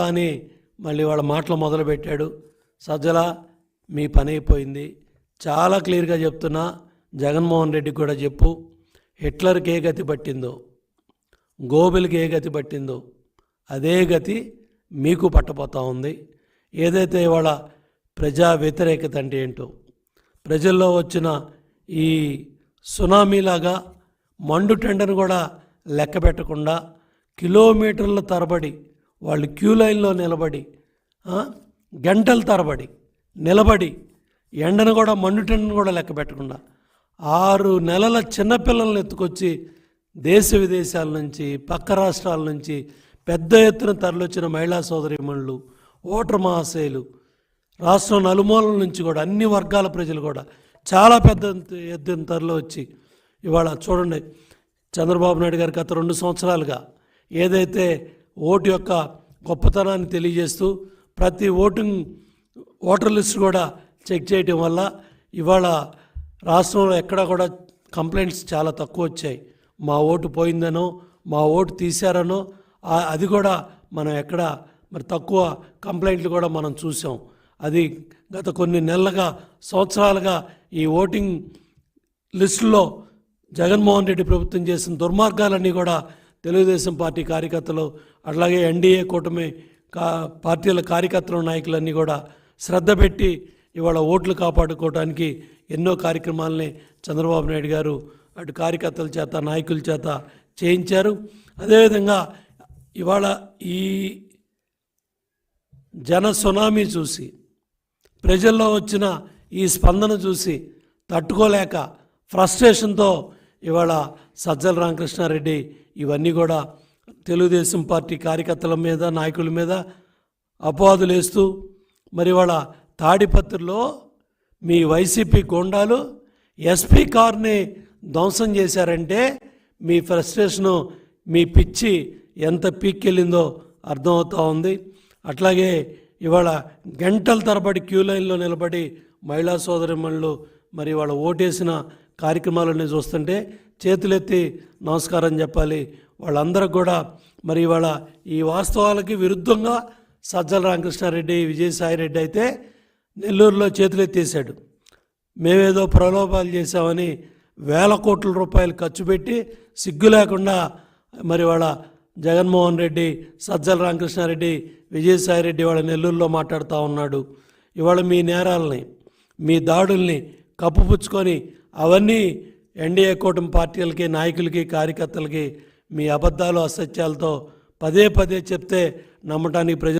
అని మళ్ళీ వాళ్ళ మాటలు మొదలుపెట్టాడు. సజ్జల మీ పని అయిపోయింది, చాలా క్లియర్గా చెప్తున్నా, జగన్మోహన్ రెడ్డికి కూడా చెప్పు, హిట్లర్కి ఏ గతి పట్టిందో, గోబెల్కి ఏ గతి పట్టిందో అదే గతి మీకు పట్టపోతూ ఉంది. ఏదైతే ఇవాళ ప్రజా వ్యతిరేకత అంటే ఏంటో, ప్రజల్లో వచ్చిన ఈ సునామీలాగా మండు టెండను కూడా లెక్క పెట్టకుండా కిలోమీటర్ల తరబడి వాళ్ళు క్యూ లైన్లో నిలబడి గంటల తరబడి నిలబడి ఎండను కూడా మండు టెండను కూడా లెక్క పెట్టకుండా 6 నెలల చిన్నపిల్లలను ఎత్తుకొచ్చి దేశ విదేశాల నుంచి పక్క రాష్ట్రాల నుంచి పెద్ద ఎత్తున తరలివచ్చిన మహిళా సోదరీమణులు, ఓటర్ మహాశయులు, రాష్ట్రం నలుమూలల నుంచి కూడా అన్ని వర్గాల ప్రజలు కూడా చాలా పెద్ద ఎత్తున తరలి వచ్చి ఇవాళ చూడండి, చంద్రబాబు నాయుడు గారు గత 2 సంవత్సరాలుగా ఏదైతే ఓటు యొక్క గొప్పతనాన్ని తెలియజేస్తూ ప్రతి ఓటర్ లిస్ట్ కూడా చెక్ చేయటం వల్ల ఇవాళ రాష్ట్రంలో ఎక్కడా కూడా కంప్లైంట్స్ చాలా తక్కువ వచ్చాయి. మా ఓటు పోయిందనో, మా ఓటు తీశారనో, అది కూడా మనం ఎక్కడ మరి తక్కువ కంప్లైంట్లు కూడా మనం చూసాం. అది గత కొన్ని నెలలుగా సంవత్సరాలుగా ఈ ఓటింగ్ లిస్టులో జగన్మోహన్ రెడ్డి ప్రభుత్వం చేసిన దుర్మార్గాలన్నీ కూడా తెలుగుదేశం పార్టీ కార్యకర్తలు, అట్లాగే ఎన్డీఏ కూటమి పార్టీల కార్యకర్తలు, నాయకులన్నీ కూడా శ్రద్ధ పెట్టి ఇవాళ ఓట్లు కాపాడుకోవడానికి ఎన్నో కార్యక్రమాలని చంద్రబాబు నాయుడు గారు అటు కార్యకర్తల చేత నాయకుల చేత చేయించారు. అదేవిధంగా ఇవాళ ఈ జన సునామీ చూసి, ప్రజల్లో వచ్చిన ఈ స్పందన చూసి తట్టుకోలేక ఫ్రస్ట్రేషన్తో ఇవాళ సజ్జల రామకృష్ణారెడ్డి ఇవన్నీ కూడా తెలుగుదేశం పార్టీ కార్యకర్తల మీద, నాయకుల మీద అపవాదులు వేస్తూ మరి ఇవాళ తాడిపత్రిలో మీ వైసీపీ గోండాలు ఎస్పీ కార్ని ధ్వంసం చేశారంటే మీ ఫ్రస్ట్రేషను, మీ పిచ్చి ఎంత పీక్కెళ్ళిందో అర్థమవుతూ ఉంది. అట్లాగే ఇవాళ గంటల తరబడి క్యూ లైన్లో నిలబడి మహిళా సోదరిమణులు మరి ఇవాళ ఓటేసిన కార్యక్రమాలన్నీ చూస్తుంటే చేతులెత్తి నమస్కారం చెప్పాలి. వాళ్ళందరూ కూడా మరి ఇవాళ ఈ వాస్తవాలకి విరుద్ధంగా సజ్జల రామకృష్ణారెడ్డి, విజయసాయిరెడ్డి అయితే నెల్లూరులో చేతులెత్తేసాడు. మేమేదో ప్రలోభాలు చేశామని వేల కోట్ల రూపాయలు ఖర్చు పెట్టి సిగ్గు లేకుండా మరి వాళ్ళ జగన్మోహన్ రెడ్డి, సజ్జల రామకృష్ణారెడ్డి, విజయసాయిరెడ్డి వాళ్ళ నెల్లూరులో మాట్లాడుతూ ఉన్నాడు. ఇవాళ మీ నేరాలని, మీ దాడుల్ని కప్పుపుచ్చుకొని అవన్నీ ఎన్డీఏ కూటమి పార్టీలకి, నాయకులకి, కార్యకర్తలకి మీ అబద్ధాలు, అసత్యాలతో పదే పదే చెప్తే నమ్మటానికి ప్రజలు